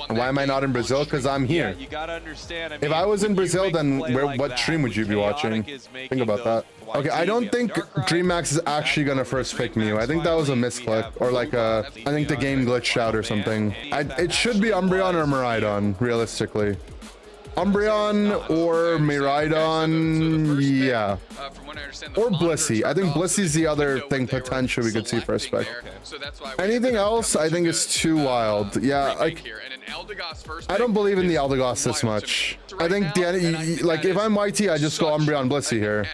And why am I not in Brazil? Because I'm here. You gotta understand. I mean, if I was in Brazil, then like what stream would you be watching? Think about that. Okay, I don't think DreamMax is actually gonna first pick Mew. I think that was a misclick, or like I think the game glitched out or something. It should be Umbreon or Miraidon, realistically. Umbreon or Miraidon, yeah. Or Blissey. I think Blissey's the other thing potentially we could see first pick. Anything else, I think is too wild. Yeah, like I don't believe in the Eldegoss this much. I think like if I'm YT, I just go Umbreon Blissey here.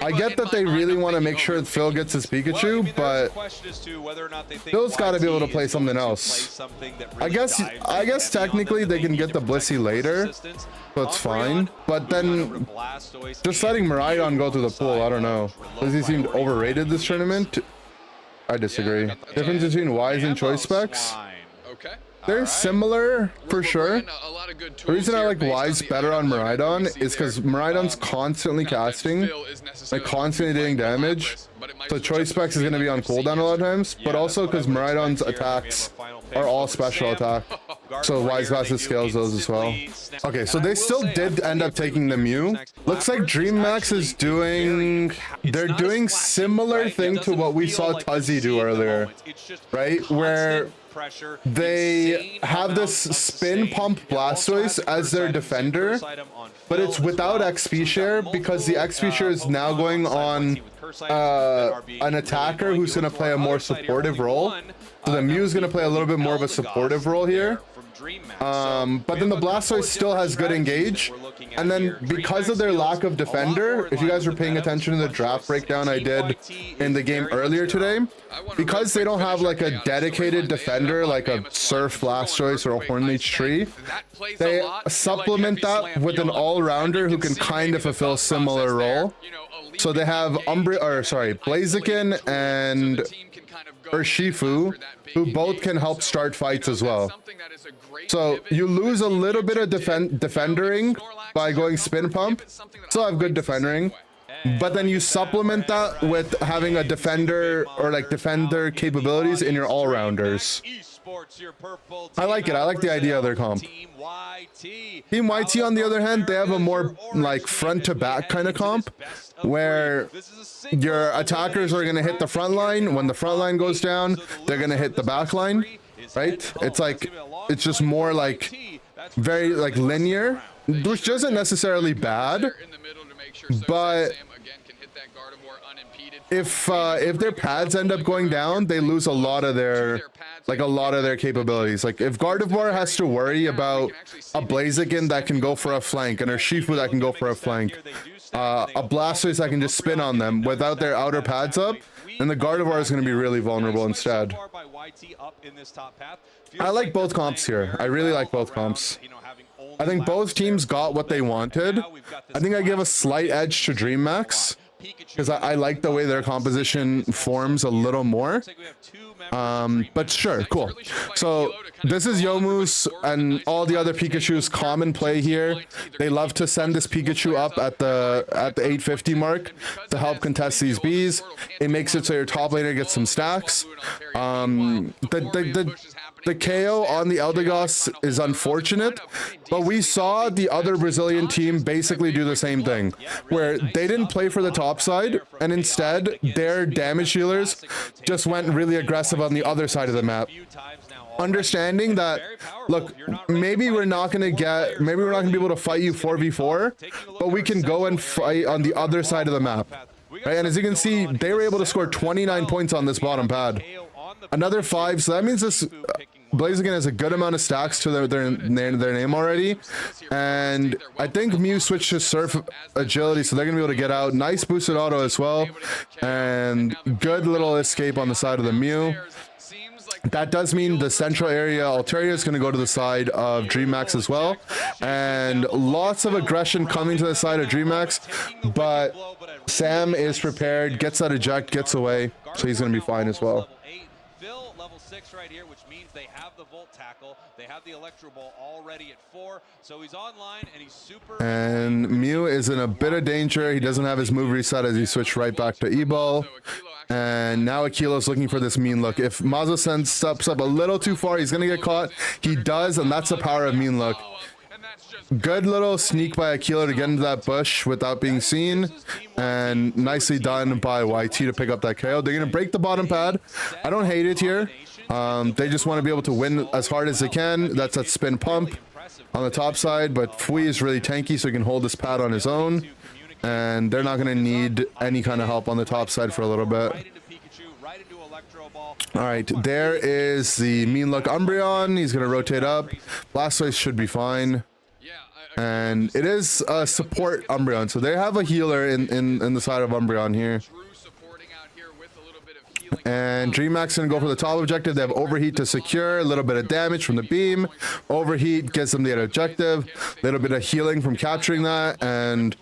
I get that they really want to make sure that Phil gets his Pikachu, but Phil's got to be able to play something else. I guess technically they can get the Blissey later, so it's fine. But then just letting Miraidon go through the pool, I don't know. Does he seem overrated this tournament? I disagree. Difference between Wise and Choice Specs? They're similar for sure. The reason I like Wise better on Miraidon is because Miraidon's constantly casting, like constantly doing damage. So Choice Specs is going to be on cooldown a lot of times, but also because Miraidon's attacks are all special attack. So Wise Passes scales those as well. Okay, so they still did end up taking the Mew. Looks like DreamMax is they're doing similar thing to what we saw Tuzzy do earlier, right? Where they have this spin pump Blastoise as their defender, but it's without XP share because the XP share is now going on an attacker who's going to play a more supportive role. So the Mew is going to play a little bit more of a supportive role here. But then the Blastoise still has good engage, and then because of their lack of defender, if you guys were paying attention to the draft breakdown I did in the game earlier today, because they don't have like a dedicated defender like a Surf Blastoise or a Hornleech Tree, they supplement that with an all-rounder who can kind of fulfill a similar role. So they have Blaziken and Urshifu, who both can help start fights as well. So you lose a little bit of defendering by going spin pump, still have good defendering, but then you supplement that with having a defender or like defender capabilities in your all-rounders. I like it. I like the idea of their comp. Team YT, on the other hand, they have a more like front to back kind of comp, where your attackers are going to hit the front line. When the front line goes down, they're going to hit the back line, right? It's just more like very like linear, which isn't necessarily bad, but if their pads end up going down, they lose a lot of their capabilities. Like if Gardevoir has to worry about a Blaziken that can go for a flank and a Urshifu that can go for a flank, a Blastoise that can just spin on them without their outer pads up, and the Gardevoir is going to be really vulnerable instead. I like both comps here. I really like both comps. I think both teams got what they wanted. I think I give a slight edge to DreamMax because I like the way their composition forms a little more. But sure, cool. So this is Yomu's and all the other Pikachu's common play here. They love to send this Pikachu up at the 850 mark to help contest these bees. It makes it so your top laner gets some stacks. The KO on the Eldegoss is unfortunate, but we saw the other Brazilian team basically do the same thing, where they didn't play for the top side, and instead their damage dealers just went really aggressive on the other side of the map. Understanding that, look, maybe we're not gonna be able to fight you 4v4, but we can go and fight on the other side of the map. Right? And as you can see, they were able to score 29 points on this bottom pad. Another 5, so that means this Blaziken has a good amount of stacks to their name already, and I think Mew switched to Surf Agility, so they're gonna be able to get out. Nice boosted auto as well, and good little escape on the side of the Mew. That does mean the central area Altaria is going to go to the side of DreamMax as well, and lots of aggression coming to the side of DreamMax, but Sam is prepared, gets that eject, gets away, so he's going to be fine as well. 6 right here, which means they have the Volt Tackle. They have the Electro Ball already at 4. So he's online and he's super... And Mew is in a bit of danger. He doesn't have his move reset as he switched right back to E-Ball. And now Akilo's looking for this mean look. If Mazo steps up a little too far, he's going to get caught. He does, and that's the power of mean look. Good little sneak by Akilo to get into that bush without being seen. And nicely done by YT to pick up that KO. They're going to break the bottom pad. I don't hate it here. They just want to be able to win as hard as they can. That's that spin pump on the top side. But Fui is really tanky, so he can hold this pad on his own. And they're not going to need any kind of help on the top side for a little bit. All right, there is the mean look Umbreon. He's going to rotate up. Blastoise should be fine. And it is a support Umbreon, so they have a healer in the side of Umbreon here. And DreamHack's gonna go for the top objective. They have Overheat to secure, a little bit of damage from the beam. Overheat gets them the objective, a little bit of healing from capturing that. And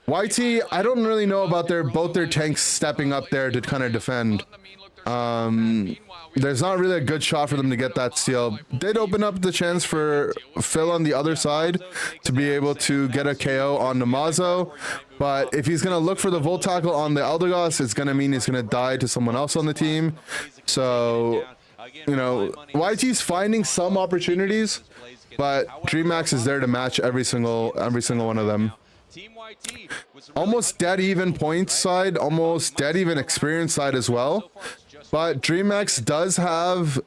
YT, I don't really know about both their tanks stepping up there to kind of defend. There's not really a good shot for them to get that steal. Did open up the chance for Phil on the other side to be able to get a KO on Namazo, but if he's gonna look for the Volt Tackle on the Eldegoss, it's gonna mean he's gonna die to someone else on the team. So, you know, YT's finding some opportunities, but DreamHack is there to match every single one of them. Almost dead even points side, almost dead even experience side as well. But DreamHack does have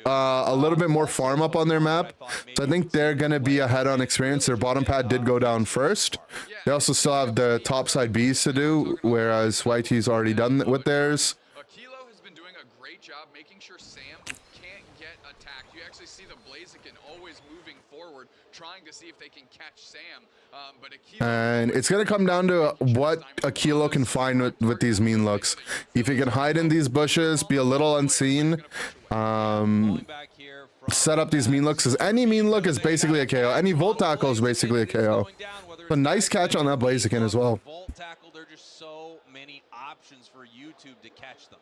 a little bit more farm up on their map, so I think they're going to be ahead on experience. Their bottom pad did go down first. They also still have the top side Bs to do, whereas YT's already done with theirs. Akilo has been doing a great job making sure Sam can't get attacked. You actually see the Blaziken always moving forward, trying to see if they can catch Sam. And it's going to come down to what Akilo can find with these mean looks. If he can hide in these bushes, be a little unseen, set up these mean looks, because any mean look is basically a KO. Any Volt Tackle is basically a KO. A nice catch on that Blaziken as well. Volt Tackle, there are just so many options for YouTube to catch them.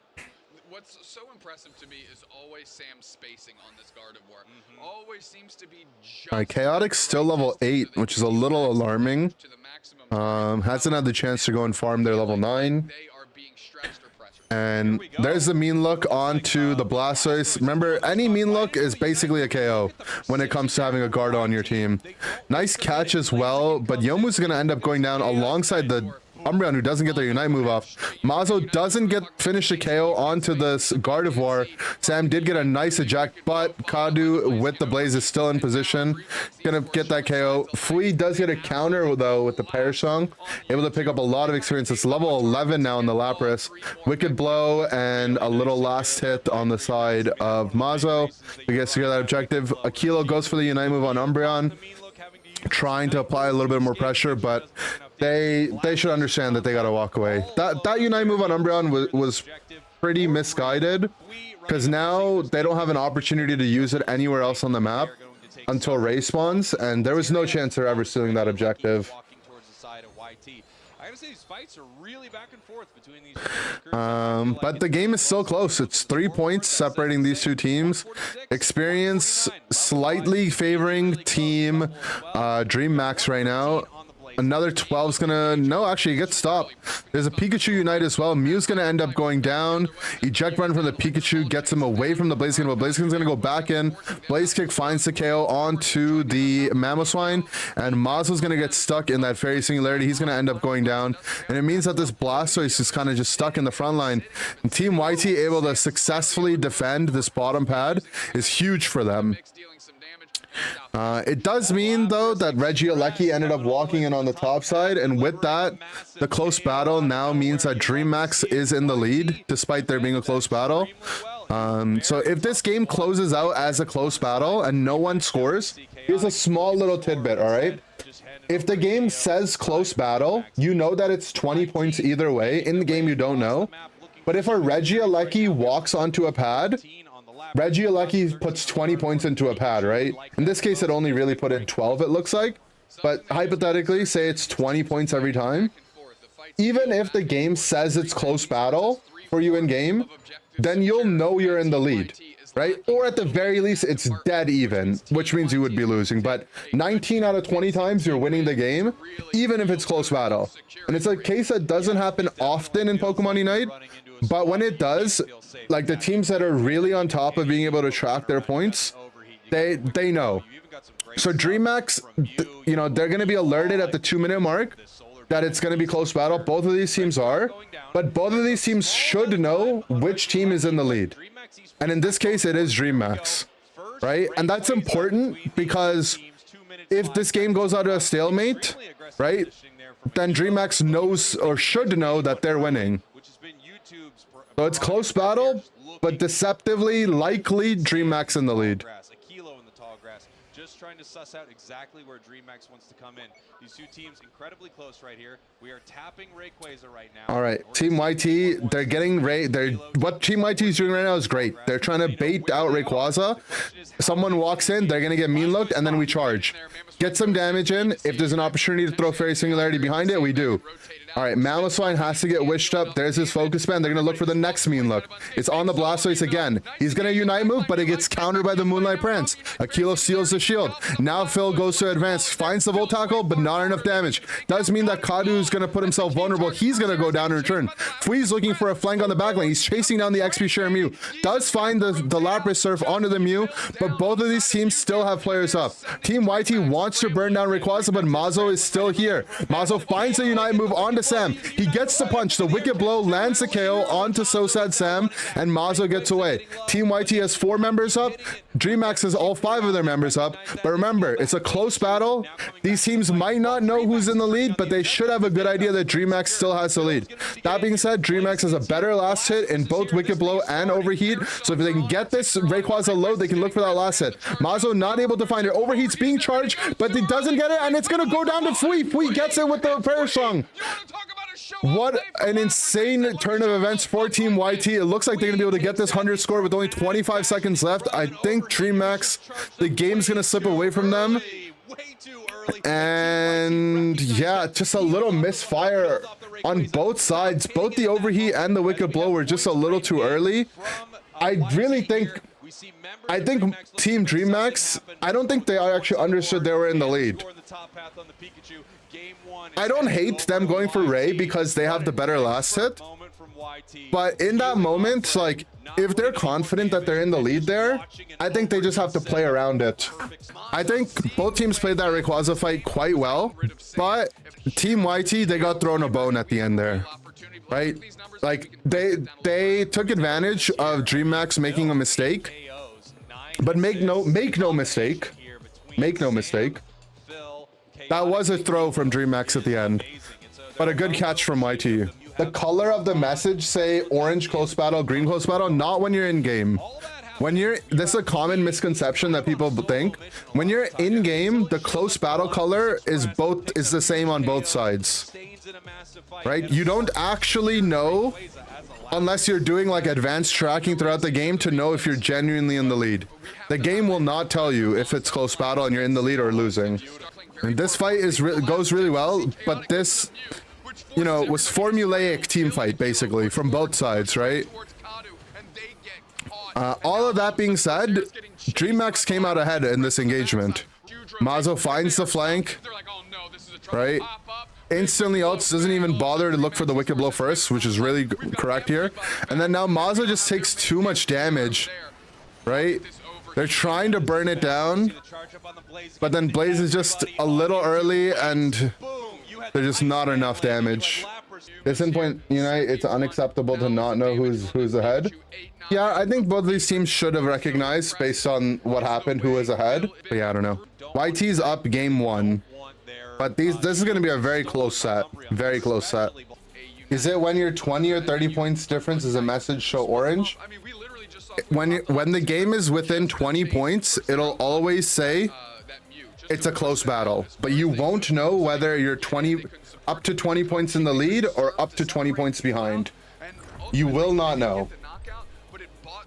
What's so impressive to me is always Sam's spacing on this Gardevoir. Always seems to be just... All right, Chaotic's still level 8, which is a little alarming. Hasn't had the chance to go and farm their level 9. And there's the mean look onto the Blastoise. Remember, any mean look is basically a KO when it comes to having a guard on your team. Nice catch as well, but Yomu's going to end up going down alongside the Umbreon, who doesn't get their Unite move off. Mazo doesn't finish the KO onto this Gardevoir. Sam did get a nice eject, but Kadu with the Blaze is still in position. Gonna get that KO. Fui does get a counter though with the Perish Song. Able to pick up a lot of experience. It's level 11 now in the Lapras. Wicked Blow and a little last hit on the side of Mazo. We get to get that objective. Akilo goes for the Unite move on Umbreon, trying to apply a little bit more pressure, but they should understand that they gotta walk away. That Unite move on Umbreon was pretty misguided, because now they don't have an opportunity to use it anywhere else on the map until Ray spawns, and there was no chance they're ever stealing that objective. But the game is still close. It's 3 points separating these two teams. Experience slightly favoring team DreamHack right now. Another 12's gonna... No, actually, it gets stopped. There's a Pikachu Unite as well. Mew's gonna end up going down. Eject Run from the Pikachu gets him away from the Blaziken, but Blaziken's gonna go back in. Blaze Kick finds the KO onto the Mamoswine, and Mazo's gonna get stuck in that Fairy Singularity. He's gonna end up going down, and it means that this Blastoise is kind of just stuck in the front line. And Team YT able to successfully defend this bottom pad is huge for them. It does mean, though, that Regieleki ended up walking in on the top side, and with that, the close battle now means that DreamHack is in the lead, despite there being a close battle. So if this game closes out as a close battle and no one scores, here's a small little tidbit, all right? If the game says close battle, you know that it's 20 points either way. In the game, you don't know. But if a Regieleki walks onto a pad, Regieleki puts 20 points into a pad, right? In this case, it only really put in 12, it looks like. But hypothetically, say it's 20 points every time. Even if the game says it's close battle for you in game, then you'll know you're in the lead. right? Or at the very least, it's dead even, which means you would be losing. But 19 out of 20 times you're winning the game, even if it's close battle. And it's a case that doesn't happen often in Pokemon Unite, but when it does, like the teams that are really on top of being able to track their points, they know. So DreamHack, you know, they're going to be alerted at the 2-minute mark that it's going to be close battle. Both of these teams are, but both of these teams should know which team is in the lead. And in this case, it is DreamHack, right? And that's important because if this game goes out to a stalemate, right, then DreamHack knows or should know that they're winning. So it's close battle, but deceptively likely DreamHack in the lead. Just trying to suss out exactly where DreamHack wants to come in. These two teams incredibly close right here. We are tapping Rayquaza right now. All right, Team YT, they're getting what Team YT is doing right now is great. They're trying to bait out Rayquaza. Someone walks in, they're gonna get mean looked, and then we charge. Get some damage in. If there's an opportunity to throw Fairy Singularity behind it, we do. All right, Mamoswine has to get wished up. There's his focus band. They're going to look for the next mean look. It's on the Blastoise again. He's going to Unite move, but it gets countered by the Moonlight Prince. Aquilo steals the shield. Now Phil goes to advance, finds the Volt Tackle, but not enough damage. Does mean that Kadu is going to put himself vulnerable. He's going to go down in return. Fui's looking for a flank on the back lane. He's chasing down the XP Share Mew. Does find the Lapras Surf onto the Mew, but both of these teams still have players up. Team YT wants to burn down Rayquaza, but Mazo is still here. Mazo finds the Unite move onto Sam. He gets the punch. The Wicked Blow lands the KO onto So Sad Sam, and Mazo gets away. Team YT has 4 members up. DreamHack has all 5 of their members up. But remember, it's a close battle. These teams might not know who's in the lead, but they should have a good idea that DreamHack still has the lead. That being said, DreamHack has a better last hit in both Wicked Blow and Overheat. So if they can get this Rayquaza low, they can look for that last hit. Mazo not able to find it. Overheat's being charged, but he doesn't get it, and it's going to go down to Fui. Fui gets it with the Prayer Song. What an insane turn of events for Team YT. It looks like they're going to be able to get this 100 score with only 25 seconds left. I think DreamHack, the game's going to slip away from them. And yeah, just a little misfire on both sides. Both the Overheat and the Wicked Blow were just a little too early. I think Team DreamHack, I don't think they actually understood they were in the lead. I don't hate them going for Ray because they have the better last hit, but in that moment, like, if they're confident that they're in the lead there, I think they just have to play around it. I think both teams played that Rayquaza fight quite well, but Team YT, they got thrown a bone at the end there, right? Like, they took advantage of DreamHack making a mistake, but make no mistake, that was a throw from DreamHack at the end, but a good catch from YT. The color of the message say orange close battle, green close battle, not when you're in game. This is a common misconception that people think. When you're in game, the close battle color is the same on both sides, right? You don't actually know unless you're doing like advanced tracking throughout the game to know if you're genuinely in the lead. The game will not tell you if it's close battle and you're in the lead or losing. And this fight goes really well, but this, you know, was formulaic team fight basically from both sides, right? All of that being said, DreamHack came out ahead in this engagement. Mazo finds the flank, right? Instantly ults, doesn't even bother to look for the Wicked Blow first, which is really correct here. And then now Mazo just takes too much damage, right? They're trying to burn it down, but then Blaze is just a little early and there's just not enough damage. This endpoint Unite, it's unacceptable to not know who's ahead. Yeah, I think both of these teams should have recognized based on what happened who was ahead. But yeah, I don't know. YT's up game 1. But this is going to be a very close set. Very close set. Is it when you're 20 or 30 points difference, is a message show orange? When the game is within 20 points, it'll always say it's a close battle, but you won't know whether you're up to 20 points in the lead or up to 20 points behind. You will not know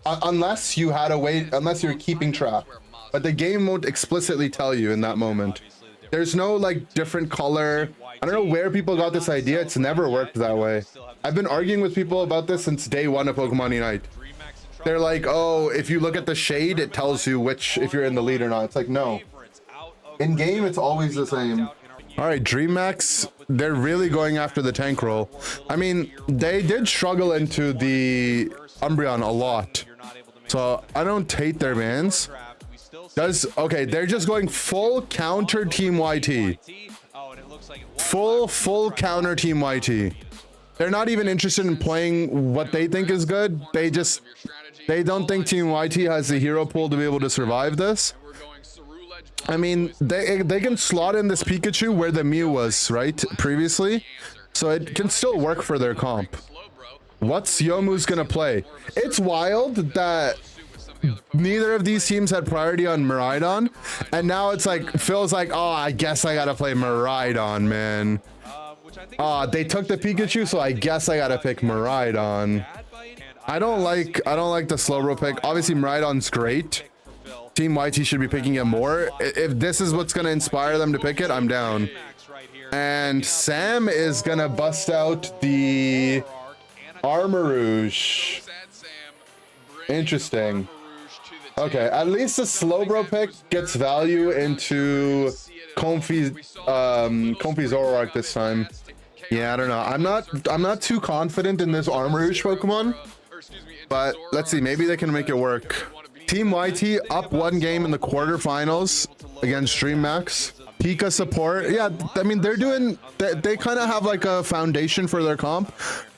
unless you had a way, unless you're keeping track, but the game won't explicitly tell you in that moment. There's no like different color. I don't know where people got this idea. It's never worked that way. I've been arguing with people about this since day 1 of Pokemon Unite. they're like, oh, if you look at the shade, it tells you which, if you're in the lead or not. It's like, no. In game, it's always the same. All right, DreamHack, they're really going after the tank role. I mean, they did struggle into the Umbreon a lot. So I don't hate their bans. Okay, they're just going full counter Team YT. Full counter Team YT. They're not even interested in playing what they think is good. They don't think Team YT has the hero pool to be able to survive this. I mean, they can slot in this Pikachu where the Mew was, right, previously. So it can still work for their comp. What's Yomu's gonna play? It's wild that neither of these teams had priority on Miraidon, and now it's like, feels like, oh, I guess I gotta play Miraidon, man. They took the Pikachu, so I guess I gotta pick Miraidon. I don't like the Slowbro pick. Obviously, Miraidon's great. Team YT should be picking it more. If this is what's gonna inspire them to pick it, I'm down. And Sam is gonna bust out the Armarouge. Interesting. Okay, at least the Slowbro pick gets value into Comfy Zoroark this time. Yeah, I don't know. I'm not too confident in this Armarouge Pokemon, but let's see. Maybe they can make it work. Team YT up 1 game in the quarterfinals against DreamHack. Pika support. Yeah, I mean, they kind of have like a foundation for their comp,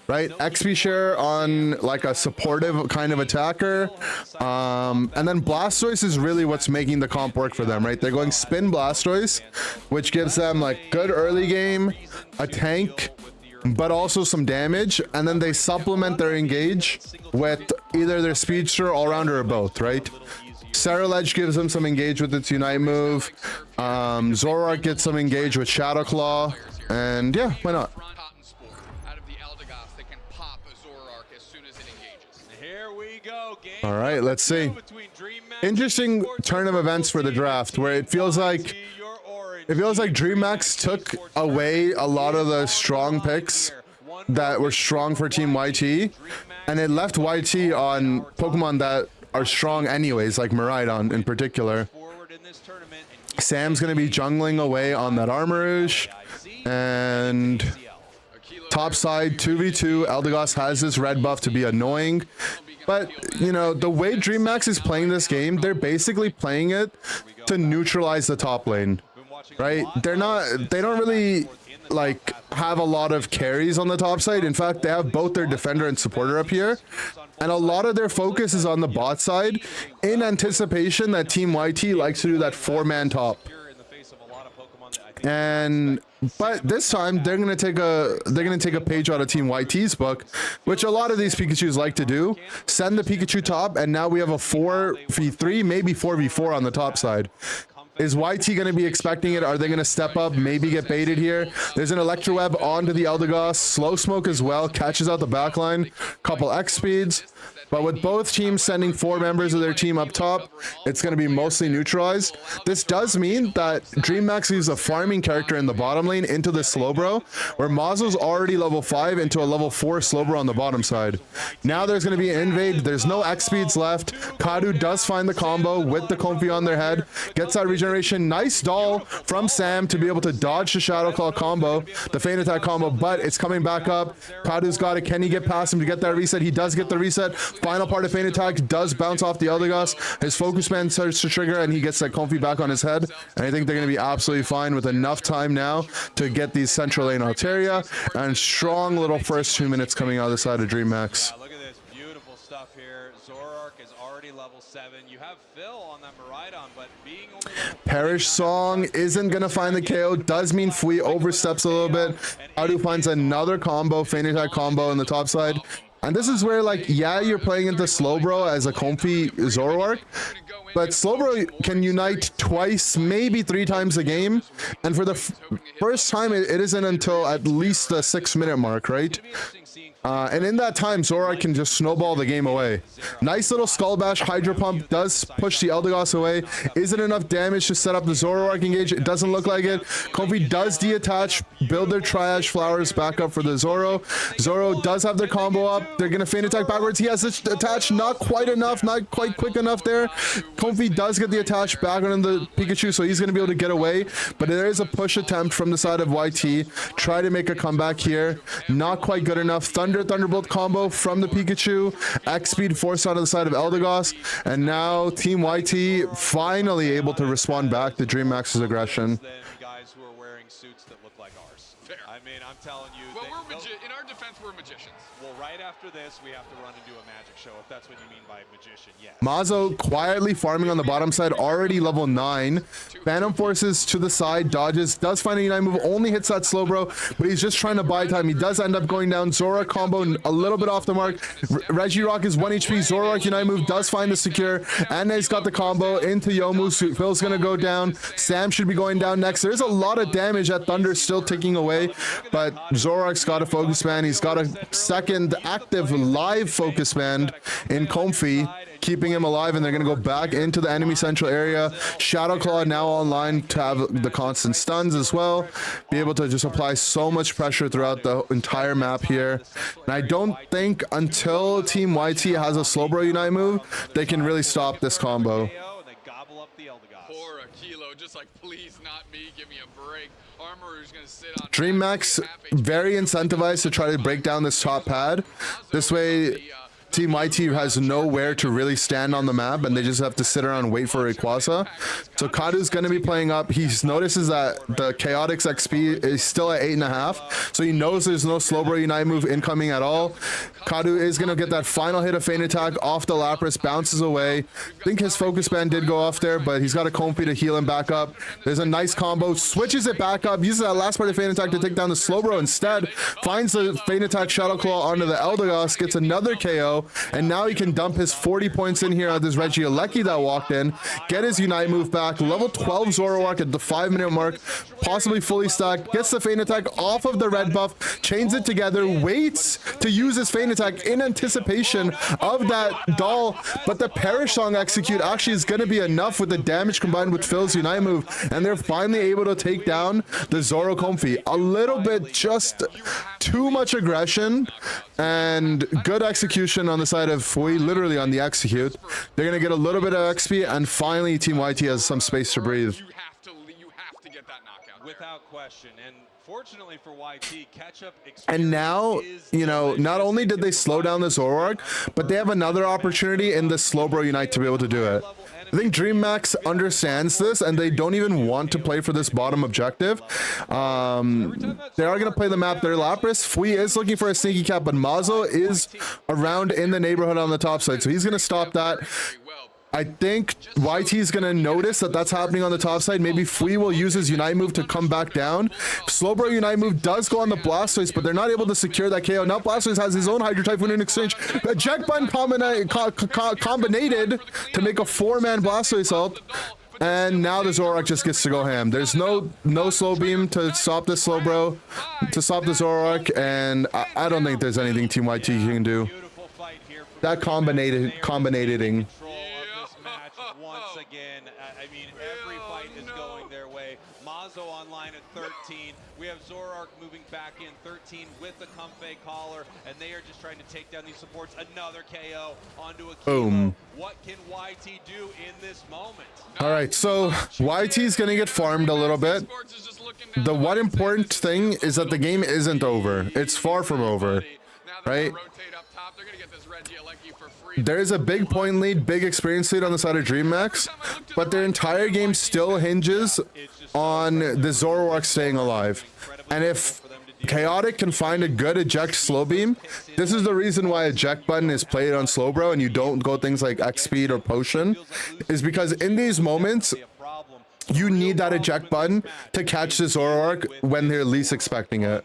right? XP share on like a supportive kind of attacker. And then Blastoise is really what's making the comp work for them, right? They're going spin Blastoise, which gives them like good early game, a tank, but also some damage, and then they supplement their engage with either their speedster, all-rounder, or both, right? Ceruledge gives them some engage with its Unite move. Zoroark gets some engage with Shadow Claw, and yeah, why not? All right, let's see. Interesting turn of events for the draft, where it feels like DreamHack took away a lot of the strong picks that were strong for Team YT, and it left YT on Pokemon that are strong anyways, like Miraidon in particular. Sam's going to be jungling away on that Armarouge, and top side 2v2, Eldegoss has this red buff to be annoying. But, you know, the way DreamHack is playing this game, they're basically playing it to neutralize the top lane, right? They don't really like have a lot of carries on the top side. In fact, they have both their defender and supporter up here, and a lot of their focus is on the bot side in anticipation that Team YT likes to do that 4-man top. But this time they're gonna take a page out of Team YT's book, which a lot of these Pikachus like to do. Send the Pikachu top, and now we have a 4v3, maybe 4v4 on the top side. Is YT going to be expecting it? Are they going to step up, maybe get baited here? There's an Electroweb onto the Eldegoss. Slow Smoke as well, catches out the backline. Couple X speeds. But with both teams sending 4 members of their team up top, it's going to be mostly neutralized. This does mean that DreamHack uses a farming character in the bottom lane into the Slowbro, where Mazo's already level 5 into a level 4 Slowbro on the bottom side. Now there's going to be an invade. There's no X speeds left. Kadu does find the combo with the Comfy on their head. Gets that regeneration. Nice doll from Sam to be able to dodge the Shadow Claw combo, the Feint Attack combo, but it's coming back up. Kadu's got it. Can he get past him to get that reset? He does get the reset. Final part of Feint Attack does bounce off the Eldegoss. His Focus Band starts to trigger, and he gets that Comfy back on his head. And I think they're going to be absolutely fine with enough time now to get these central lane Altaria, and strong little first 2 minutes coming out of the side of DreamHack. Look at this beautiful stuff here. Zoroark is already level 7. You have Phil on that Miraidon, but being only Perish Song isn't going to find the KO. Does mean Fui oversteps a little bit. Kadu finds another combo, Feint Attack combo on the top side. And this is where, like, yeah, you're playing into Slowbro as a Comfy Zoroark, but Slowbro can unite twice, maybe 3 times a game. And for the first time, it isn't until at least the 6-minute mark, right? And in that time, Zoroark can just snowball the game away. Nice little Skull Bash. Hydro Pump does push the Eldegoss away. Is it enough damage to set up the Zoroark engage? It doesn't look like it. Comfy does detach, build their Triage Flowers back up for the Zoro. Zoro does have their combo up. They're going to feint attack backwards. He has it attached. Not quite enough. Not quite quick enough there. Comfy does get the attach back on the Pikachu, so he's going to be able to get away. But there is a push attempt from the side of YT. Try to make a comeback here. Not quite good enough. Thunderbolt combo from the Pikachu. X speed forced out of the side of Eldegoss. And now Team YT finally able to respond back to DreamMax's aggression. Guys who are wearing suits that look like ours. Fair. I mean, I'm telling you. Well, in our defense, we're magicians. Well, right after this, we have to run and do a magic show, if that's what you mean by magician, yes. Mazo quietly farming on the bottom side, already level 9. Phantom Forces to the side, dodges, does find a Unite move, only hits that slow bro, but he's just trying to buy time. He does end up going down. Zora combo a little bit off the mark. Regirock is 1 HP. Zoroark Unite move does find the secure, and he's got the combo into Yomu. Phil's gonna go down. Sam should be going down next. There's a lot of damage that Thunder still ticking away, but Zoroark's got a focus band. He's got a second active live focus band in Comfy, keeping him alive, and they're gonna go back into the enemy central area. Shadow Claw now online to have the constant stuns as well, be able to just apply so much pressure throughout the entire map here. And I don't think until Team YT has a Slowbro Unite move, they can really stop this combo. Poor Akilo, just like, please not me, give me a break. Armorer's gonna sit on DreamMax very incentivized to try to break down this top pad. This way, Team YT has nowhere to really stand on the map, and they just have to sit around and wait for Rayquaza. So Kadu's going to be playing up. He notices that the Chaotix XP is still at 8.5, so he knows there's no Slowbro Unite move incoming at all. Kadu is going to get that final hit of Feint Attack off the Lapras, bounces away. I think his Focus Band did go off there, but he's got a Comfy to heal him back up. There's a nice combo, switches it back up, uses that last part of Feint Attack to take down the Slowbro instead, finds the Feint Attack Shadow Claw onto the Eldegoss, gets another KO, and now he can dump his 40 points in here on this Regieleki that walked in, get his Unite move back, level 12 Zoroark at the 5-minute mark, possibly fully stacked, gets the Feint Attack off of the red buff, chains it together, waits to use his Feint Attack in anticipation of that doll, but the Perish Song execute actually is going to be enough with the damage combined with Phil's Unite move, and they're finally able to take down the Zoro Comfy. A little bit just too much aggression and good execution on the side of Fui, literally on the execute. They're going to get a little bit of XP, and finally Team YT has some space to breathe. You have to get that knockout without question. And fortunately for YT, catch-up experience. And now, you know, not only did they slow down the Zoroark, but they have another opportunity in the Slowbro Unite to be able to do it. I think DreamMax understands this, and they don't even want to play for this bottom objective. They are going to play the map there. Lapras, Fui is looking for a sneaky cap, but Mazo is around in the neighborhood on the top side, so he's going to stop that. I think YT is going to notice that that's happening on the top side. Maybe Fui will use his Unite move to come back down. Slowbro Unite move does go on the Blastoise, but they're not able to secure that KO. Now Blastoise has his own Hydro Typhoon in exchange. The Eject Button combinated to make a 4-man Blastoise ult. And now the Zoroark just gets to go ham. There's no Slow Beam to stop the Slowbro, to stop the Zoroark, and I don't think there's anything Team YT can do. That combinating. Once again, I mean, every fight is going their way. Mazo online at 13. We have Zoroark moving back in 13 with the Comfey collar, and they are just trying to take down these supports. Another KO onto a Boom. What can YT do in this moment? All right, so YT is going to get farmed a little bit. The one important thing is that the game isn't over. It's far from over, right? There is a big point lead, big experience lead on the side of DreamMax, but their entire game still hinges on the Zoroark staying alive. And if Chaotic can find a good eject slow beam, this is the reason why eject button is played on Slowbro and you don't go things like X speed or potion, is because in these moments you need that eject button to catch the Zoroark when they're least expecting it.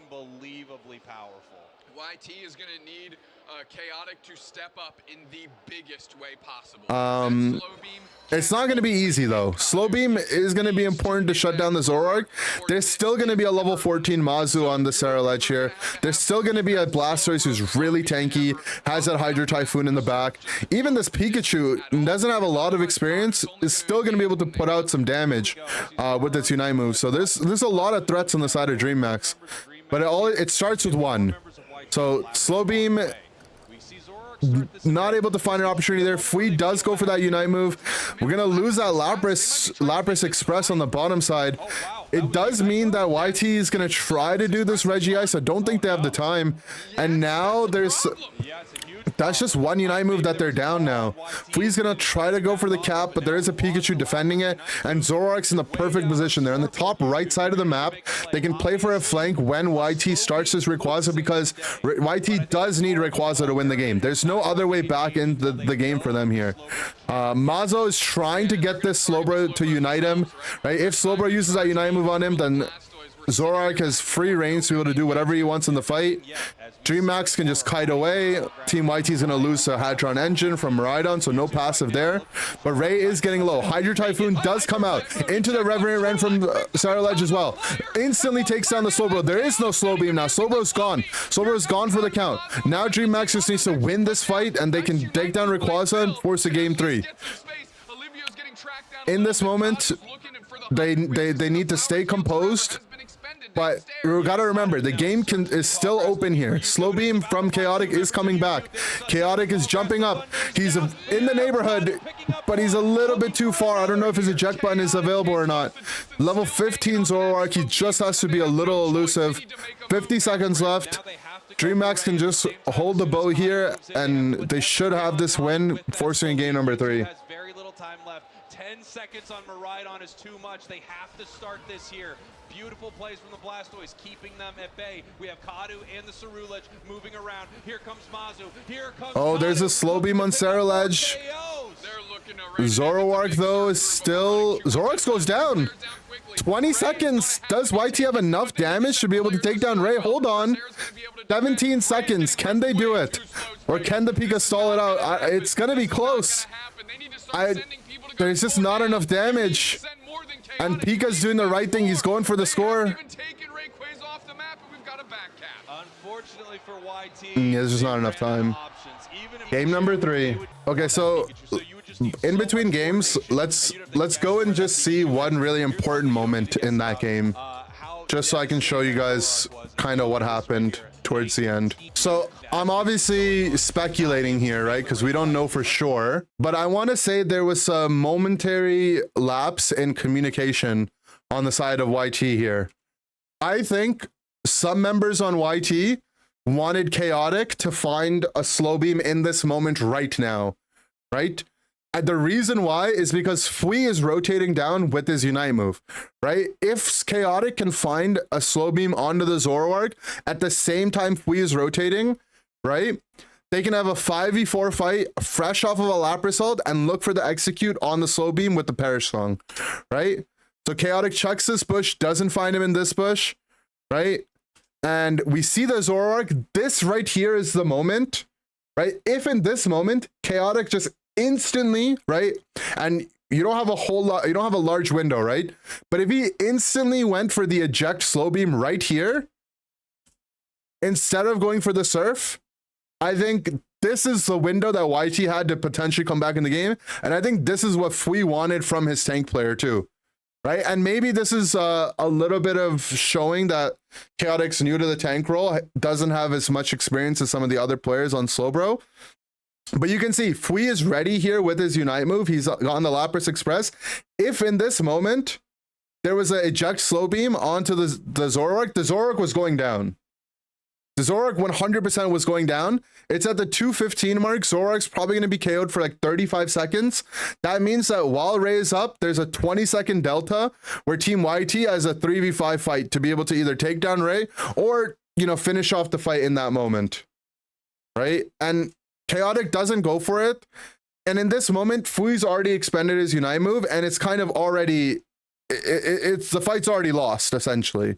YT is going to need Chaotic to step up in the biggest way possible. Slow beam, it's not going to be easy though. Slow beam is going to be important to shut down the Zoroark. There's still going to be a level 14 Mazu on the Sarah Ledge here. There's still going to be a Blastoise who's really tanky, has that Hydro Typhoon in the back. Even this Pikachu doesn't have a lot of experience, is still going to be able to put out some damage with its Unite move. So there's a lot of threats on the side of DreamHack, but it starts with one. So Slow Beam, not able to find an opportunity there. Fui does go for that Unite move. We're gonna lose that Lapras Express on the bottom side. It does mean that YT is gonna try to do this Regice. I don't think they have the time. And now that's just one Unite move that they're down now. Fui's gonna try to go for the cap, but there is a Pikachu defending it, and Zoroark's in the perfect position. They're on the top right side of the map. They can play for a flank when YT starts this Rayquaza, because YT does need Rayquaza to win the game. There's no other way back in the game for them here. Mazo is trying to get this Slowbro to Unite him, right? If Slowbro uses that Unite move on him, then Zoroark has free reign to be able to do whatever he wants in the fight. DreamHack can just kite away. Team YT is going to lose a Hadron Engine from Miraidon, so no passive there. But Ray is getting low. Hydro Typhoon does come out into the Reverend Ren from Sarah Ledge as well. Instantly takes down the Slowbro. There is no Slow Beam now. Slowbro's gone. Slowbro's gone for the count. Now DreamHack just needs to win this fight, and they can take down Rayquaza and force a game 3. In this moment, they need to stay composed. But we gotta remember, the game is still open here. Slow Beam from Chaotic is coming back. Chaotic is jumping up. He's in the neighborhood, but he's a little bit too far. I don't know if his eject button is available or not. Level 15 Zoroark, he just has to be a little elusive. 50 seconds left. DreamHack can just hold the bow here, and they should have this win, forcing game number 3. 10 seconds on Miraidon is too much. They have to start this here. Beautiful plays from the Blastoise, keeping them at bay. We have Kadu and the Ceruledge moving around. Here comes Mazu. Here comes there's a Slow Beam on Sarah Ledge. Zoroark, though, is still... Zoroark goes down. 20 seconds. Does YT have enough damage to be able to take down Ray? Hold on. 17 seconds. Can they do it? Or can the Pika stall it out? It's going to be close. There's just not enough damage. And Pika's doing the right thing. He's going for the score. Unfortunately for YT, there's just not enough time. Game number 3. Okay, so in between games, let's go and just see one really important moment in that game, just so I can show you guys kind of what happened towards the end. So I'm obviously speculating here, right? Because we don't know for sure, but I want to say there was a momentary lapse in communication on the side of YT here. I think some members on YT wanted Chaotic to find a Slow Beam in this moment right now, right? And the reason why is because Fui is rotating down with his Unite move, right? If Chaotic can find a Slow Beam onto the Zoroark at the same time Fui is rotating, right? They can have a 5v4 fight fresh off of a Lapras ult and look for the execute on the Slow Beam with the Perish Song, right? So Chaotic chucks this bush, doesn't find him in this bush, right? And we see the Zoroark. This right here is the moment, right? If in this moment, Chaotic just instantly, right? And you don't have a whole lot, you don't have a large window, right? But if he instantly went for the eject Slow Beam right here, instead of going for the Surf, I think this is the window that YT had to potentially come back in the game. And I think this is what Fui wanted from his tank player too, right? And maybe this is a little bit of showing that Chaotic's new to the tank role, doesn't have as much experience as some of the other players on Slowbro. But you can see Fui is ready here with his Unite move. He's on the Lapras Express. If in this moment there was an eject Slow Beam onto the Zoroark was going down. The Zoroark 100% was going down. It's at the 215 mark. Zoroark's probably going to be KO'd for like 35 seconds. That means that while Ray is up, there's a 20-second delta where Team YT has a 3v5 fight to be able to either take down Ray or, you know, finish off the fight in that moment, right? And Chaotic doesn't go for it. And in this moment, Fui's already expended his Unite move, and it's kind of already, the fight's already lost, essentially,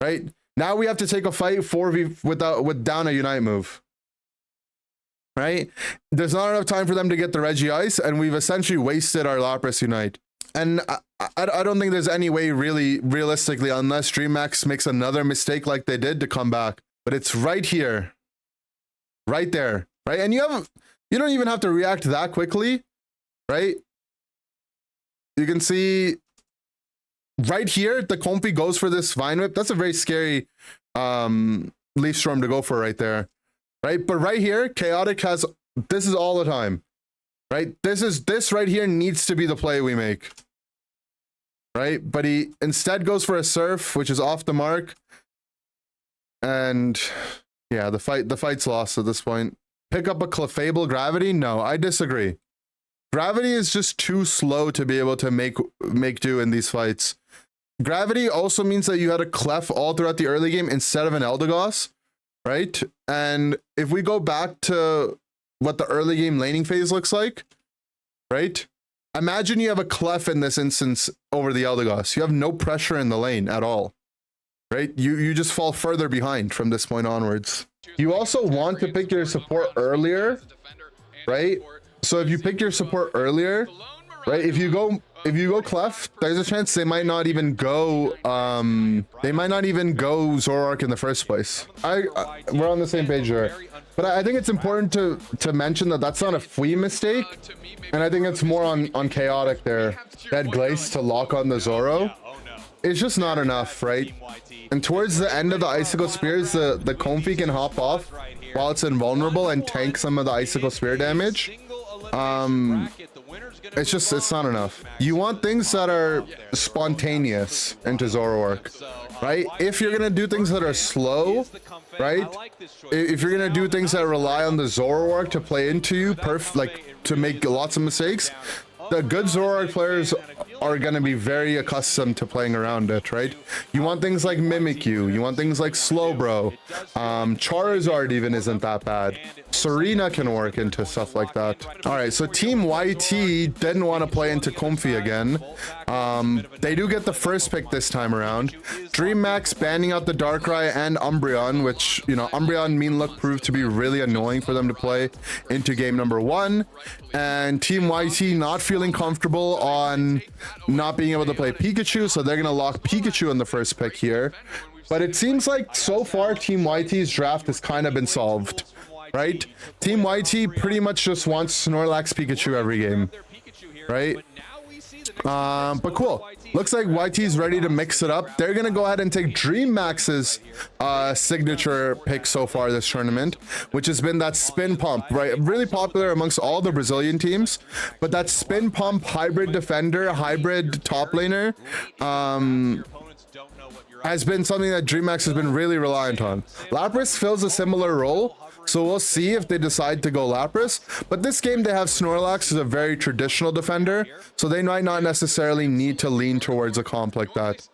right? Now we have to take a fight 4v with down a Unite move. right? There's not enough time for them to get the Reggie Ice, and we've essentially wasted our Lapras Unite. And I don't think there's any way really realistically, unless DreamHack makes another mistake like they did, to come back. But it's right here, right there, right? And you don't even have to react that quickly, right? You can see right here, the Comfy goes for this Vine Whip. That's a very scary Leaf Storm to go for right there, right? But right here, Chaotic has, this is all the time, right? This right here needs to be the play we make, right? But he instead goes for a Surf, which is off the mark. And yeah, the fight's lost at this point. Pick up a Clefable Gravity? No, I disagree. Gravity is just too slow to be able to make do in these fights. Gravity also means that you had a Clef all throughout the early game instead of an Eldegoss, right? And if we go back to what the early game laning phase looks like, right? Imagine you have a Clef in this instance over the Eldegoss. You have no pressure in the lane at all, right? You just fall further behind from this point onwards. You also want to pick your support earlier, right? So if you pick your support earlier, right? If you go Clef, there's a chance they might not even go Zoroark in the first place. We're on the same page there. But I think it's important to mention that that's not a Fui mistake, and I think it's more on Chaotic there. That Glace to lock on the Zoro. It's just not enough, right? And towards the end of the Icicle Spears, the Comfy can hop off while it's invulnerable and tank some of the Icicle Spear damage. It's not enough. You want things that are spontaneous into Zoroark, right? If you're gonna do things that are slow, right? If you're gonna do things that rely on the Zoroark to play into you, to make lots of mistakes, the good Zoroark players are going to be very accustomed to playing around it, right? You want things like Mimikyu, you want things like Slowbro, Charizard even isn't that bad. Serena can work into stuff like that. All right, so Team YT didn't want to play into Comfy again. They do get the first pick this time around. DreamHack banning out the Darkrai and Umbreon, which, you know, Umbreon mean look proved to be really annoying for them to play into game number 1. And Team YT not feeling comfortable on not being able to play Pikachu, so they're gonna lock Pikachu in the first pick here. But it seems like so far Team YT's draft has kind of been solved, right? Team YT pretty much just wants Snorlax Pikachu every game, right? But cool. Looks like YT's ready to mix it up. They're gonna go ahead and take DreamHack's signature pick so far this tournament, which has been that Spin Pump, right? Really popular amongst all the Brazilian teams, but that Spin Pump hybrid defender, hybrid top laner, has been something that DreamHack has been really reliant on. Lapras fills a similar role, so we'll see if they decide to go Lapras. But this game they have Snorlax as a very traditional defender, so they might not necessarily need to lean towards a comp like that.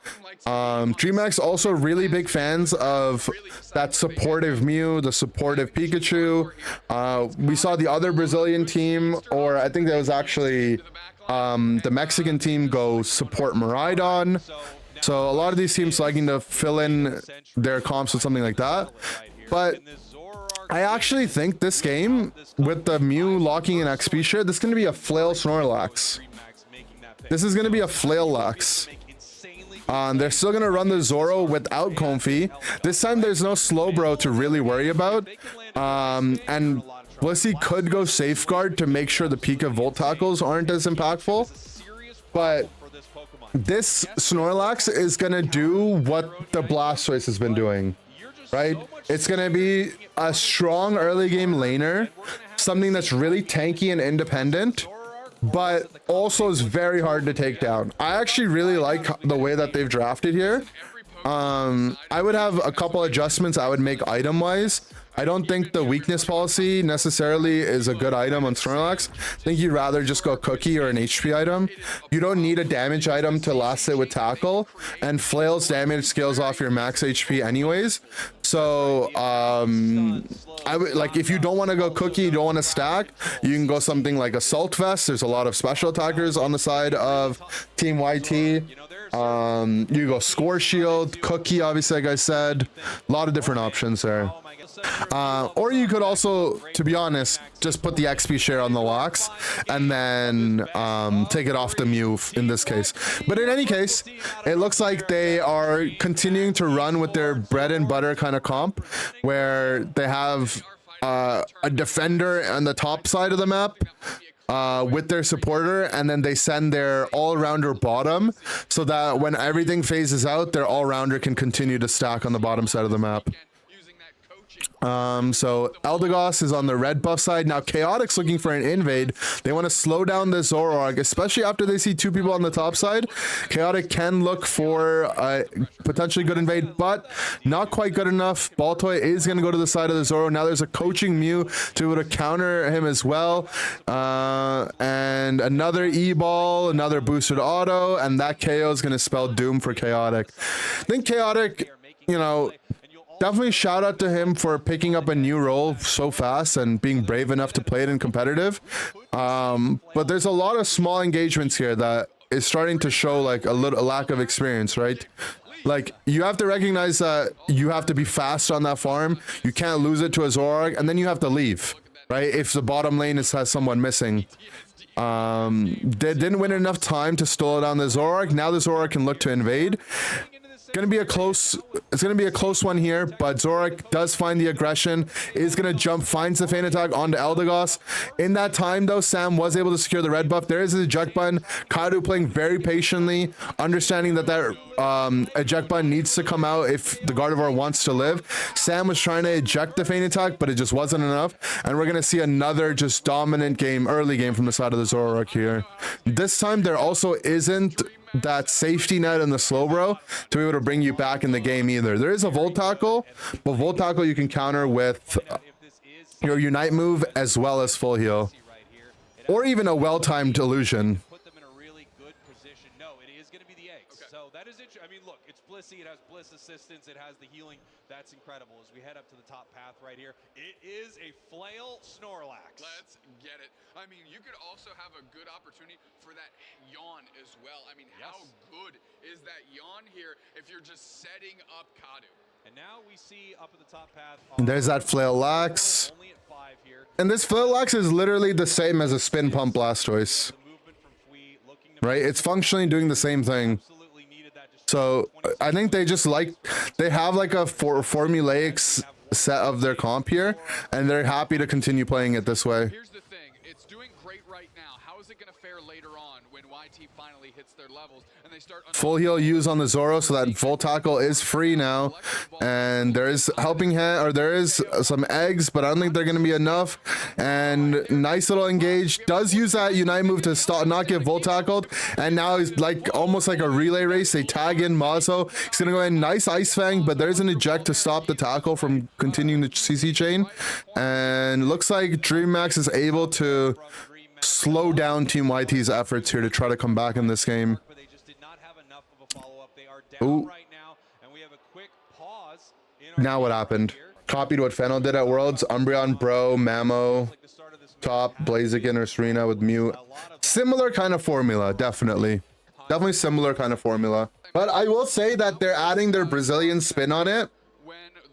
DreamHack's also really big fans of that supportive Mew, the supportive Pikachu. We saw the other Brazilian team, or I think that was actually the Mexican team, go support Miraidon. So a lot of these teams liking to fill in their comps with something like that. But I actually think this game, with the Mew locking in XP share, this is going to be a Flail Snorlax. This is going to be a Flail Lax. They're still going to run the Zoro without Comfy. This time there's no Slowbro to really worry about. And Blissey could go Safeguard to make sure the Pika Volt tackles aren't as impactful. But this Snorlax is going to do what the Blastoise has been doing, right? It's going to be a strong early game laner, something that's really tanky and independent, but also is very hard to take down. I actually really like the way that they've drafted here. I would have a couple adjustments I would make item wise. I don't think the weakness policy necessarily is a good item on Snorlax. I think you'd rather just go Cookie or an HP item. You don't need a damage item to last it with Tackle, and Flail's damage scales off your max HP anyways. So I would, like, if you don't want to go Cookie, you don't want to stack, you can go something like Assault Vest. There's a lot of special attackers on the side of Team YT. You go Score Shield, Cookie, obviously, like I said, a lot of different options there. Or you could also, to be honest, just put the XP share on the locks and then take it off the Mew in this case. But in any case, it looks like they are continuing to run with their bread and butter kind of comp, where they have a defender on the top side of the map with their supporter, and then they send their all-rounder bottom, so that when everything phases out, their all-rounder can continue to stack on the bottom side of the map. So Eldegoss is on the red buff side. Now Chaotic's looking for an invade. They want to slow down the Zoroark, especially after they see two people on the top side. Chaotic can look for a potentially good invade, but not quite good enough. Baltoy is going to go to the side of the Zoro. Now there's a coaching Mew to be able to counter him as well. And another E-ball, another boosted auto, and that KO is going to spell doom for Chaotic. I think Chaotic, you know, definitely shout out to him for picking up a new role so fast and being brave enough to play it in competitive. But there's a lot of small engagements here that is starting to show like a lack of experience, right? Like, you have to recognize that you have to be fast on that farm. You can't lose it to a Zoroark, and then you have to leave, right? If the bottom lane has someone missing. They didn't win enough time to slow down the Zoroark. Now the Zoroark can look to invade. It's gonna be a close one here, but Zoroark does find the aggression, is gonna jump, finds the feint attack onto Eldegoss. In that time though, Sam was able to secure the red buff. There is an eject button. Kaido playing very patiently, understanding that eject button needs to come out if the Gardevoir wants to live. Sam was trying to eject the feint attack, but it just wasn't enough, and we're gonna see another just dominant game, early game from the side of the Zoroark here. This time there also isn't that safety net in the slow bro to be able to bring you back in the game either. There is a Volt Tackle, but Volt Tackle you can counter with your Unite move as well as full heal, or even a well-timed illusion. Put them in a really good position. No, it is going to be the eggs. Okay. So that is it. I mean, look, it's Blissey. It has Bliss assistance. It has the healing. That's incredible. As we head up to the top path right here, it is a flail Snorlax. Let's get it. I mean, you could also have a good opportunity for that yawn as well. I mean, how good is that yawn here if you're just setting up Kadu? And now we see up at the top path. There's that Flail Lax. And this Flail Lax is literally the same as a Spin Pump Blastoise. Right? It's functionally doing the same thing. So I think they just they have like a formulaic set of their comp here, and they're happy to continue playing it this way. Here's the thing, it's doing great right now. How is it going to fare later on when YT finally hits their levels and they start full heal use on the Zoro, so that Volt Tackle is free now, and there is helping hand, or there is some eggs, but I don't think they're going to be enough. And nice little engage, does use that Unite move to stop, not get Volt Tackled, and now he's like almost like a relay race. They tag in Mazo. He's going to go in, nice Ice Fang, but there's an eject to stop the tackle from continuing the CC chain, and looks like DreamMax is able to slow down Team YT's efforts here to try to come back in this game. Ooh. Now what happened? Copied what Fennel did at Worlds. Umbreon, Bro, Mamo, top, Blaziken or Serena with Mew. Similar kind of formula, definitely. Definitely similar kind of formula. But I will say that they're adding their Brazilian spin on it,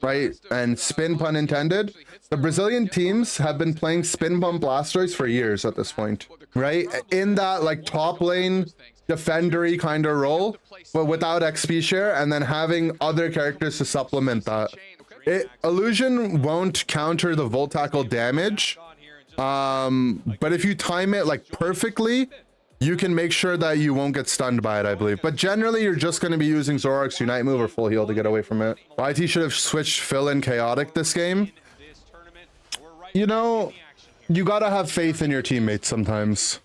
right? And spin, pun intended. The Brazilian teams have been playing Spin Pump Blastoise for years at this point, right? In that like top lane defendery kind of role, but without XP share, and then having other characters to supplement that. Illusion won't counter the Volt Tackle damage, but if you time it like perfectly, you can make sure that you won't get stunned by it, I believe. But generally, you're just going to be using Zoroark's Unite move or full heal to get away from it. YT should have switched Phil and Chaotic this game. You know, you gotta have faith in your teammates sometimes.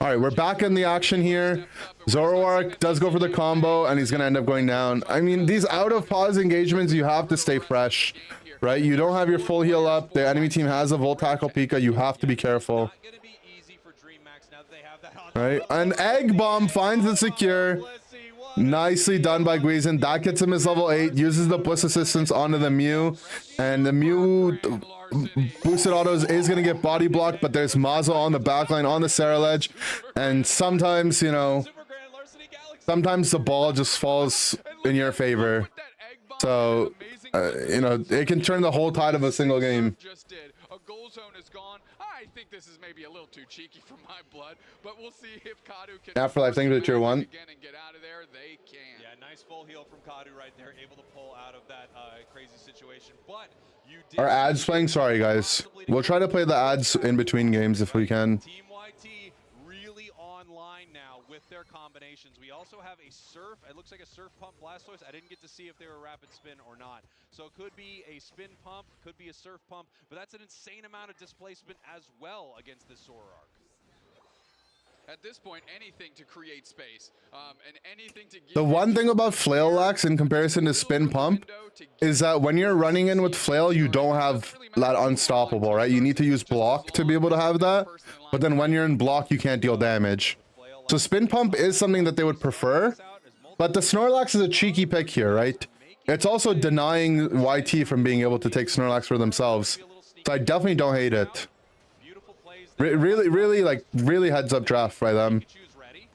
All right, we're back in the action here. Zoroark does go for the combo, and he's gonna end up going down. I mean, these out of pause engagements, you have to stay fresh, right? You don't have your full heal up. The enemy team has a Volt Tackle Pika. You have to be careful. Right, an Egg Bomb finds the secure. Nicely done by Guizin. That gets him his level 8. Uses the Bliss Assistance onto the Mew, and the Mew boosted autos is going to get body blocked, but there's Mazo on the backline on the Sarah ledge, and sometimes, you know, sometimes the ball just falls in your favor. So, you know, it can turn the whole tide of a single game. Just did. A goal zone is gone. I think this is maybe a little too cheeky for my blood, but we'll see if Kadu can. Afterlife, thank you for the tier 1. Again and get out of there. They can. Yeah, nice full heal from Kadu right there, able to pull out of that crazy situation. But you did. Our ads playing? Sorry, guys. We'll try to play the ads in between games if we can. Team YT really online now with their combinations. We also have a surf. It looks like a surf pump Blastoise. I didn't get to see if they were rapid spin or not. So it could be a spin pump, could be a surf pump, but that's an insane amount of displacement as well against this Zoroark. At this point, anything to create space, and anything to give. The one thing about Flail Lax in comparison to Spin Pump is that when you're running in with Flail, you don't have that unstoppable, right? You need to use block to be able to have that. But then when you're in block, you can't deal damage. So Spin Pump is something that they would prefer. But the Snorlax is a cheeky pick here, right? It's also denying YT from being able to take Snorlax for themselves. So I definitely don't hate it. Really heads up draft by them.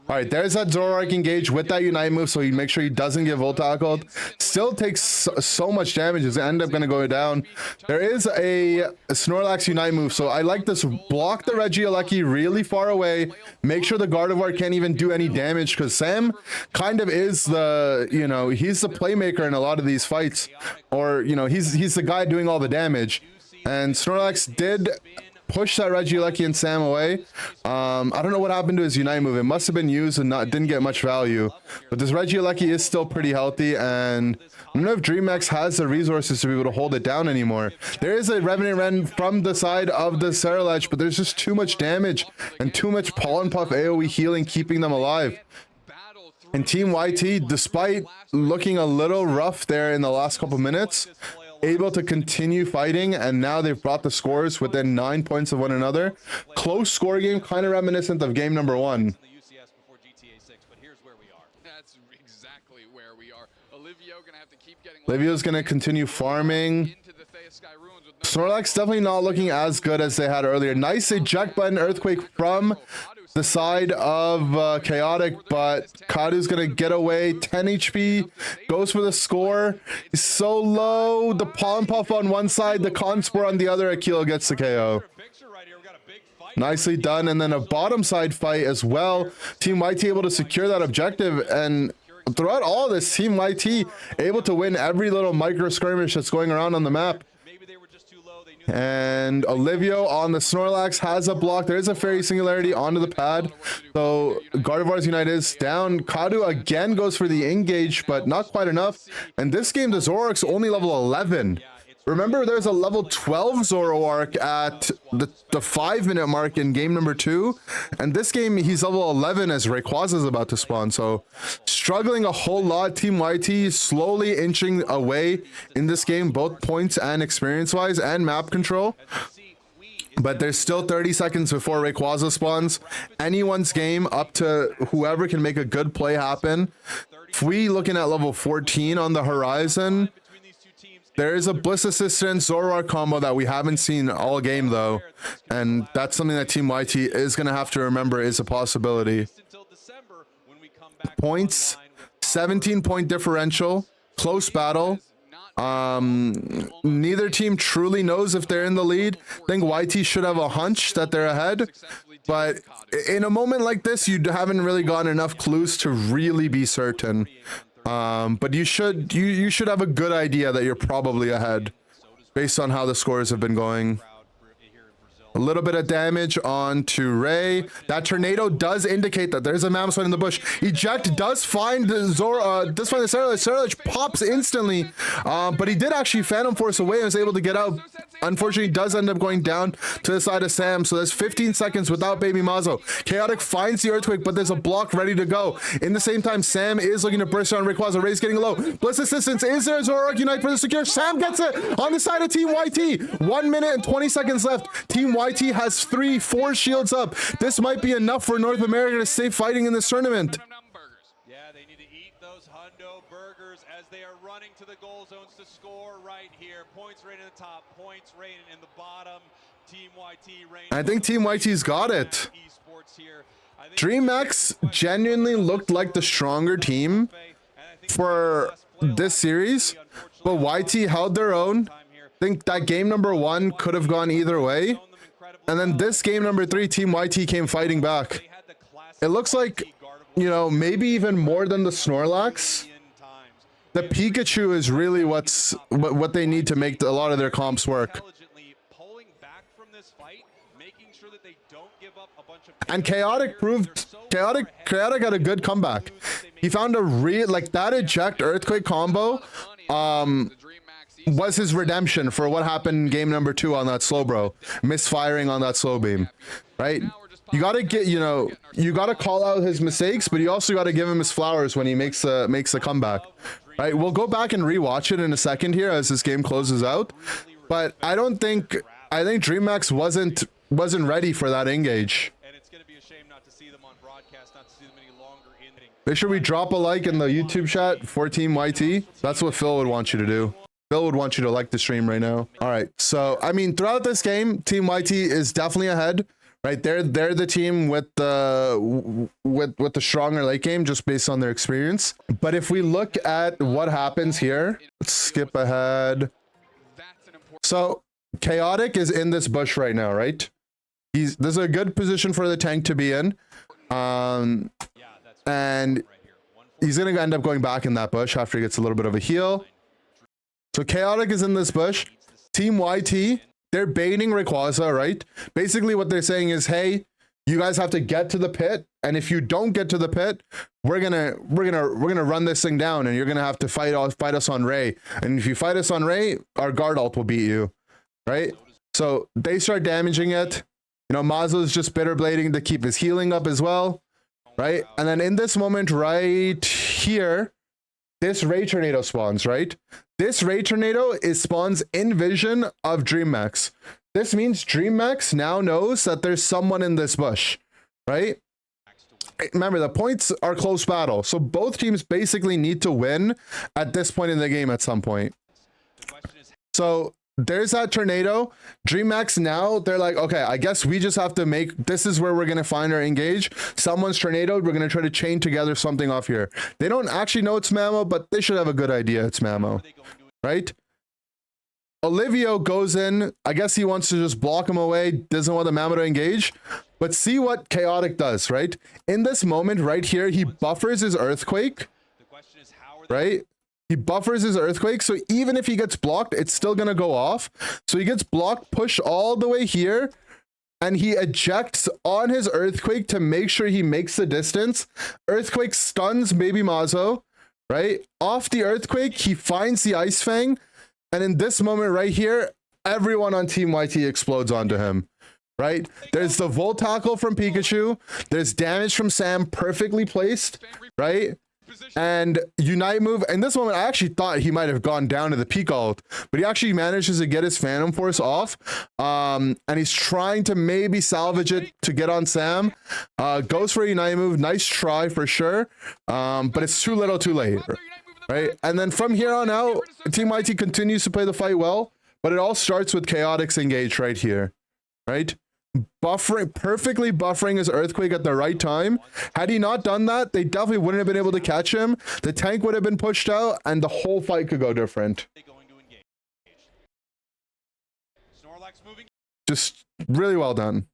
All right, there's that Zoroark engage with that Unite move, so he makes sure he doesn't get Volt tackled. Still takes so much damage, it's end up going to go down. There is a Snorlax Unite move, so I like this. Block the Regieleki really far away. Make sure the Gardevoir can't even do any damage, because Sam kind of is the, you know, he's the playmaker in a lot of these fights. Or, you know, he's the guy doing all the damage. And Snorlax did push that Regieleki and Sam away. I don't know what happened to his Unite move. It must have been used and didn't get much value. But this Regieleki is still pretty healthy, and I don't know if DreamX has the resources to be able to hold it down anymore. There is a Revenant Ren from the side of the Cerulege, but there's just too much damage and too much Pollen Puff AoE healing keeping them alive. And Team YT, despite looking a little rough there in the last couple minutes, able to continue fighting, and now they've brought the scores within 9 points of one another. Close score game, kind of reminiscent of game number 1. That's exactly where we are. Olivio's gonna continue farming. Snorlax definitely not looking as good as they had earlier. Nice eject button Earthquake from the side of Chaotic, but Kadu's gonna get away. 10 HP, goes for the score. He's so low. The Pollen Puff on one side, the Conspore on the other. Akilo gets the KO. Nicely done. And then a bottom side fight as well. Team YT able to secure that objective, and throughout all this, Team YT able to win every little micro skirmish that's going around on the map. And Olivio on the Snorlax has a block. There is a Fairy Singularity onto the pad. So Gardevoir's Unite is down. Kadu again goes for the engage, but not quite enough. And this game, the Zoroark's only level 11. Remember, there's a level 12 Zoroark at the 5-minute mark in game number 2. And this game, he's level 11 as Rayquaza is about to spawn. So struggling a whole lot. Team YT slowly inching away in this game, both points and experience-wise and map control. But there's still 30 seconds before Rayquaza spawns. Anyone's game up to whoever can make a good play happen. If we looking at level 14 on the horizon, there is a Bliss Assistant Zoroark combo that we haven't seen all game though, and that's something that Team YT is going to have to remember is a possibility. Points, 17-point differential, close battle. Neither team truly knows if they're in the lead. I think YT should have a hunch that they're ahead, but in a moment like this, you haven't really gotten enough clues to really be certain. But you should have a good idea that you're probably ahead based on how the scores have been going. A little bit of damage onto Ray. That tornado does indicate that there's a Mammoth in the bush. Eject does find the Cerulege. Cerulege pops instantly, but he did actually Phantom Force away and was able to get out. Unfortunately, he does end up going down to the side of Sam, so there's 15 seconds without Baby Mazo. Chaotic finds the Earthquake, but there's a block ready to go. In the same time, Sam is looking to burst on Rayquaza. Ray's getting low. Bliss Assistance, is there? Zoroark Unite for the secure. Sam gets it on the side of Team YT. 1 minute and 20 seconds left. Team YT has 4 shields up. This might be enough for North America to stay fighting in this tournament. Yeah, they need to eat those hundo burgers as they are running to the goal zones to score right here. Points right in the top, points right in the bottom. Team YT reigns. I think Team YT's got it. DreamX genuinely looked like the stronger team for this series, but YT held their own. I think that game number 1 could have gone either way. And then this game number 3, Team YT came fighting back. It looks like, you know, maybe even more than the Snorlax, the Pikachu is really what they need to make a lot of their comps work. And Chaotic had a good comeback. He found a like that eject Earthquake combo was his redemption for what happened in game number 2 on that slow bro, misfiring on that slow beam, right? You got to get, you know, you got to call out his mistakes, but you also got to give him his flowers when he makes a comeback, right? We'll go back and rewatch it in a second here as this game closes out, but I think DreamHack wasn't ready for that engage. Make sure we drop a like in the YouTube chat for Team YT. That's what Phil would want you to do. Phil would want you to like the stream right now. All right. So, I mean, throughout this game, Team YT is definitely ahead, right? They're the team with the stronger late game just based on their experience. But if we look at what happens here, let's skip ahead. So, Chaotic is in this bush right now, right? This is a good position for the tank to be in. And he's going to end up going back in that bush after he gets a little bit of a heal. So Chaotic is in this bush. Team YT, they're baiting Rayquaza, right? Basically what they're saying is, hey, you guys have to get to the pit, and if you don't get to the pit, we're gonna run this thing down, and you're gonna have to fight us on Ray. And if you fight us on Ray, our guard ult will beat you, right? So they start damaging it. You know, Mazo's just bitter blading to keep his healing up as well. Right? And then in this moment right here, this Ray Tornado spawns, right? This Ray Tornado spawns in vision of DreamHack. This means DreamHack now knows that there's someone in this bush, right? Remember, the points are close battle. So both teams basically need to win at this point in the game at some point. So there's that tornado. DreamHack now, they're like, okay, I guess we just have to this is where we're going to find our engage. Someone's tornadoed. We're going to try to chain together something off here. They don't actually know it's Mamo, but they should have a good idea it's Mamo, right? Olivio goes in. I guess he wants to just block him away. Doesn't want the Mamo to engage. But see what Chaotic does, right? In this moment right here, he buffers his Earthquake, right? He buffers his Earthquake, so even if he gets blocked, it's still going to go off. So he gets blocked, pushed all the way here, and he ejects on his Earthquake to make sure he makes the distance. Earthquake stuns Baby Mazo, right? Off the Earthquake, he finds the Ice Fang, and in this moment right here, everyone on Team YT explodes onto him, right? There's the Volt Tackle from Pikachu. There's damage from Sam, perfectly placed, right? And Unite move. In this moment, I actually thought he might have gone down to the peak ult, but he actually manages to get his Phantom Force off. And he's trying to maybe salvage it to get on Sam. Goes for a Unite move. Nice try for sure. But it's too little too late, right? And then from here on out, Team YT continues to play the fight well, but it all starts with Chaotic's engage right here, right? Perfectly buffering his Earthquake at the right time. Had he not done that, they definitely wouldn't have been able to catch him. The tank would have been pushed out, and the whole fight could go different. Just really well done.